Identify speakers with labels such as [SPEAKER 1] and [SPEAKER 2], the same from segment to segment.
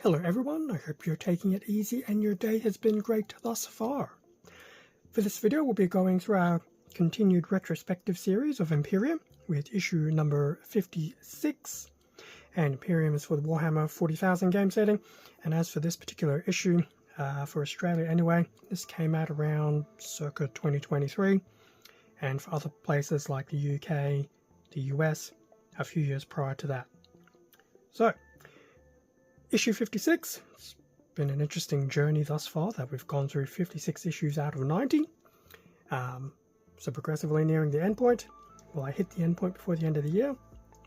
[SPEAKER 1] Hello everyone, I hope you're taking it easy and your day has been great thus far. For this video we'll be going through our continued retrospective series of Imperium with issue number 56. And Imperium is for the Warhammer 40,000 game setting, and as for this particular issue, for Australia anyway, this came out around circa 2023, and for other places like the UK, the US, a few years prior to that. So, issue 56, it's been an interesting journey thus far that we've gone through 56 issues out of 90. So progressively nearing the end point. Will I hit the end point before the end of the year?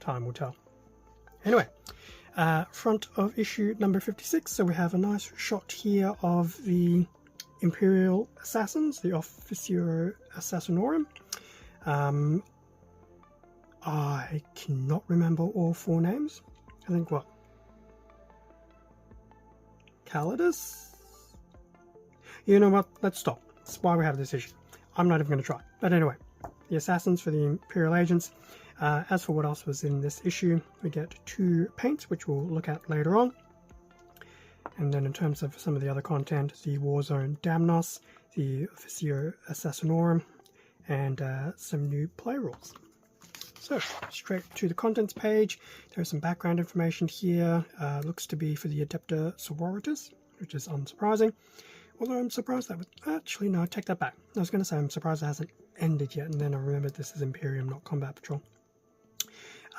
[SPEAKER 1] Time will tell. Anyway, front of issue number 56, so we have a nice shot here of the Imperial Assassins, the Officio Assassinorum. I cannot remember all four names. I think what? Calidus? You know what? Let's stop. That's why we have this issue. I'm not even going to try. But anyway, the assassins for the Imperial agents. As for what else was in this issue, we get two paints, which we'll look at later on. And then in terms of some of the other content, the Warzone Damnos, the Officio Assassinorum, and some new play rules. So, straight to the contents page. There's some background information here. Looks to be for the Adepta Sororitas, which is unsurprising. Although I'm surprised that actually, no, I take that back. I was going to say I'm surprised it hasn't ended yet, and then I remembered this is Imperium, not Combat Patrol.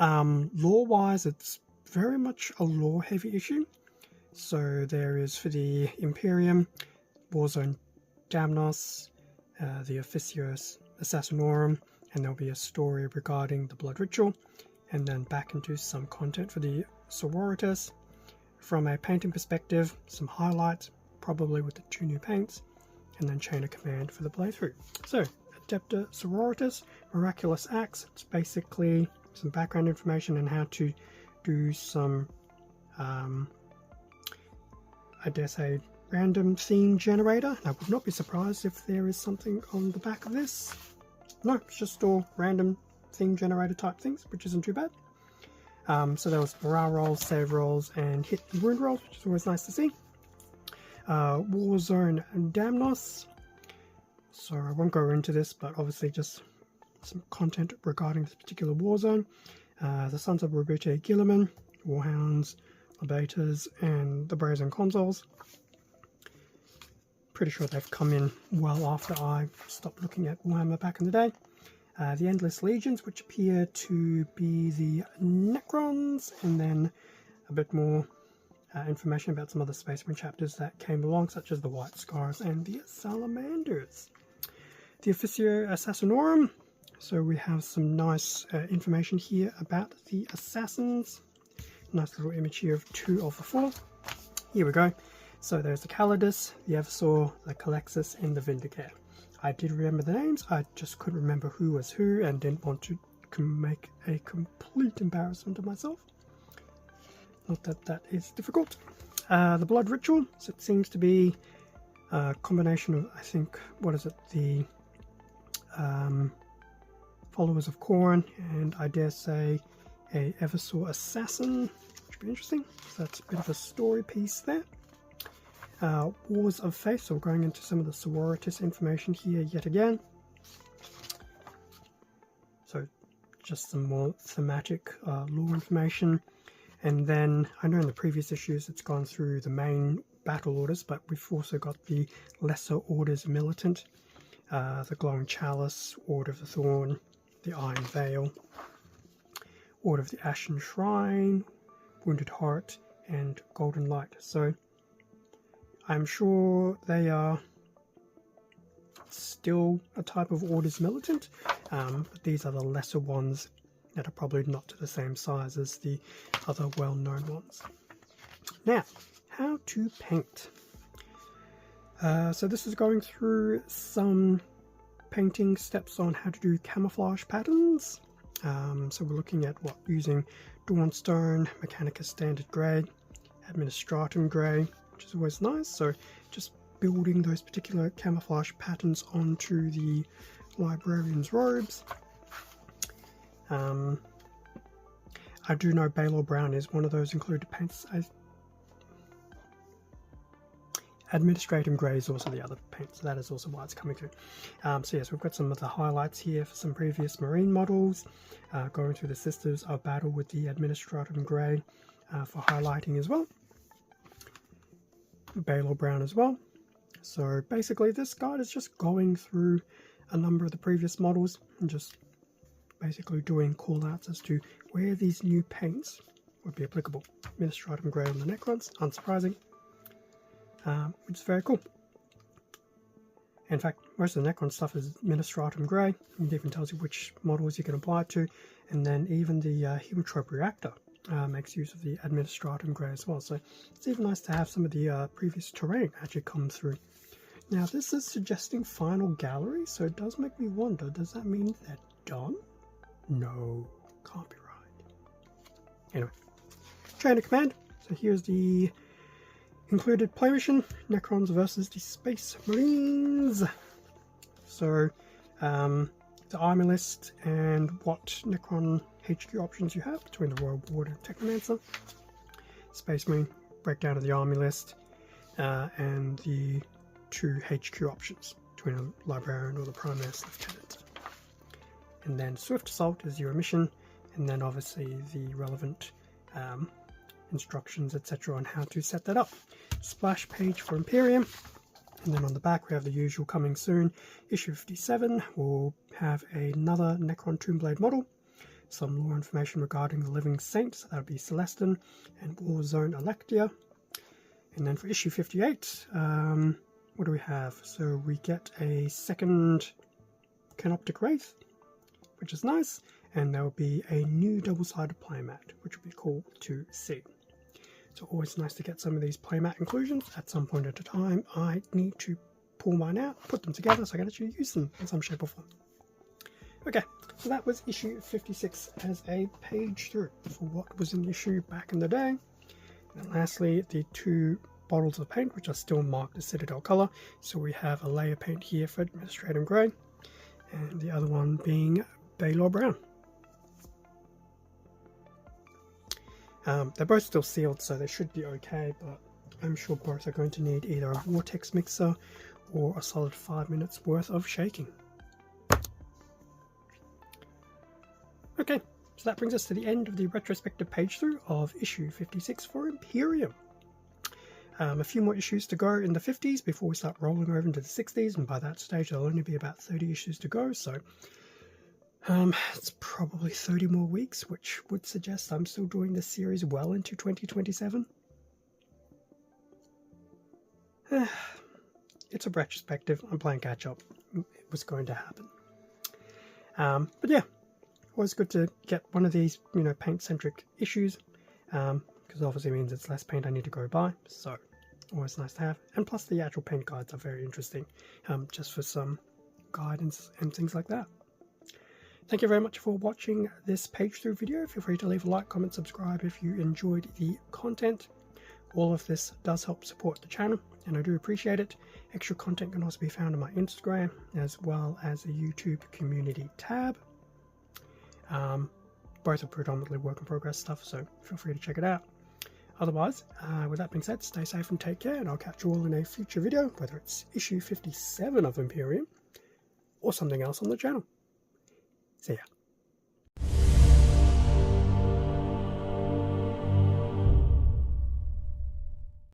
[SPEAKER 1] Lore-wise, it's very much a lore-heavy issue. So there is for the Imperium, Warzone Damnos, the Officio Assassinorum, and there'll be a story regarding the blood ritual, and then back into some content for the Sororitas. From a painting perspective, some highlights, probably with the two new paints, and then chain of command for the playthrough. So, Adepta Sororitas, Miraculous Acts, it's basically some background information on how to do some, I dare say, random theme generator. I would not be surprised if there is something on the back of this. No, it's just all random theme generator type things, which isn't too bad. So there was morale rolls, save rolls, and hit and wound rolls, which is always nice to see. Warzone Damnos. So I won't go into this, but obviously just some content regarding this particular warzone. The Sons of Robute Gilliman, Warhounds, Labaters, and the Brazen Consoles. Pretty sure they've come in well after I stopped looking at Warhammer back in the day. The Endless Legions, which appear to be the Necrons, and then a bit more information about some other Space Marine chapters that came along, such as the White Scars and the Salamanders. The Officio Assassinorum, so we have some nice information here about the Assassins. Nice little image here of two of the four. Here we go. So there's the Calidus, the Eversaw, the Calexis, and the Vindicare. I did remember the names, I just couldn't remember who was who and didn't want to make a complete embarrassment of myself. Not that that is difficult. The Blood Ritual, so it seems to be a combination of, I think, what is it, the Followers of Khorne, and I dare say a Eversaw Assassin, which would be interesting. So that's a bit of a story piece there. Wars of Faith, so we're going into some of the Sororitas information here yet again. So just some more thematic lore information. And then, I know in the previous issues it's gone through the main battle orders, but we've also got the lesser orders militant. The Glowing Chalice, Order of the Thorn, the Iron Veil, Order of the Ashen Shrine, Wounded Heart, and Golden Light. So I'm sure they are still a type of Orders Militant, but these are the lesser ones that are probably not to the same size as the other well-known ones. Now, how to paint. So this is going through some painting steps on how to do camouflage patterns. So we're looking at using Dawnstone, Mechanicus Standard Grey, Administratum Grey, which is always nice. So just building those particular camouflage patterns onto the librarian's robes. I do know Balor Brown is one of those included paints. Administratum Grey is also the other paint, so that is also why it's coming through. So yes, we've got some of the highlights here for some previous Marine models, going through the Sisters of Battle with the Administratum Grey for highlighting as well. Balor Brown as well. So basically this guide is just going through a number of the previous models and just basically doing call-outs as to where these new paints would be applicable. Administratum Grey on the Necrons, unsurprising, which is very cool. In fact, most of the Necron stuff is Administratum Grey. It even tells you which models you can apply it to, and then even the Hemotrope Reactor makes use of the Administratum Grey as well. So it's even nice to have some of the previous terrain actually come through. Now this is suggesting final gallery, so it does make me wonder, does that mean they're done? No, can't be right. Anyway, chain of command. So here's the included play mission, Necrons versus the Space Marines. So the army list and what Necron HQ options you have between the Royal Ward and Technomancer. Space Marine, breakdown of the army list, and the 2 HQ options between a Librarian or the Prime Master Lieutenant. And then Swift Assault is your mission, and then obviously the relevant instructions, etc. on how to set that up. Splash page for Imperium, and then on the back we have the usual coming soon. Issue 57 will have another Necron Tombblade model, some lore information regarding the Living Saints, that would be Celestin and Warzone Electia. And then for issue 58, what do we have? So we get a second Canoptic Wraith, which is nice, and there will be a new double-sided playmat, which will be cool to see. So always nice to get some of these playmat inclusions. At some point at a time, I need to pull mine out, put them together so I can actually use them in some shape or form. Okay, so that was issue 56 as a page through for what was in the issue back in the day. And then lastly, the 2 bottles of paint, which are still marked as Citadel color. So we have a layer paint here for Administratum Grey, and the other one being Balor Brown. They're both still sealed, so they should be okay, but I'm sure both are going to need either a vortex mixer or a solid 5 minutes worth of shaking. Okay, so that brings us to the end of the retrospective page through of issue 56 for Imperium. A few more issues to go in the 50s before we start rolling over into the 60s, and by that stage there'll only be about 30 issues to go, so it's probably 30 more weeks, which would suggest I'm still doing this series well into 2027. It's a retrospective, I'm playing catch up, it was going to happen. But yeah, always good to get one of these, paint-centric issues, because obviously it means it's less paint I need to go buy, so always nice to have. And plus the actual paint guides are very interesting, just for some guidance and things like that. Thank you very much for watching this page through video. Feel free to leave a like, comment, subscribe if you enjoyed the content. All of this does help support the channel, and I do appreciate it. Extra content can also be found on my Instagram, as well as a YouTube community tab. Both are predominantly work in progress stuff, so feel free to check it out. Otherwise, with that being said, stay safe and take care, and I'll catch you all in a future video, whether it's issue 57 of Imperium or something else on the channel. See ya.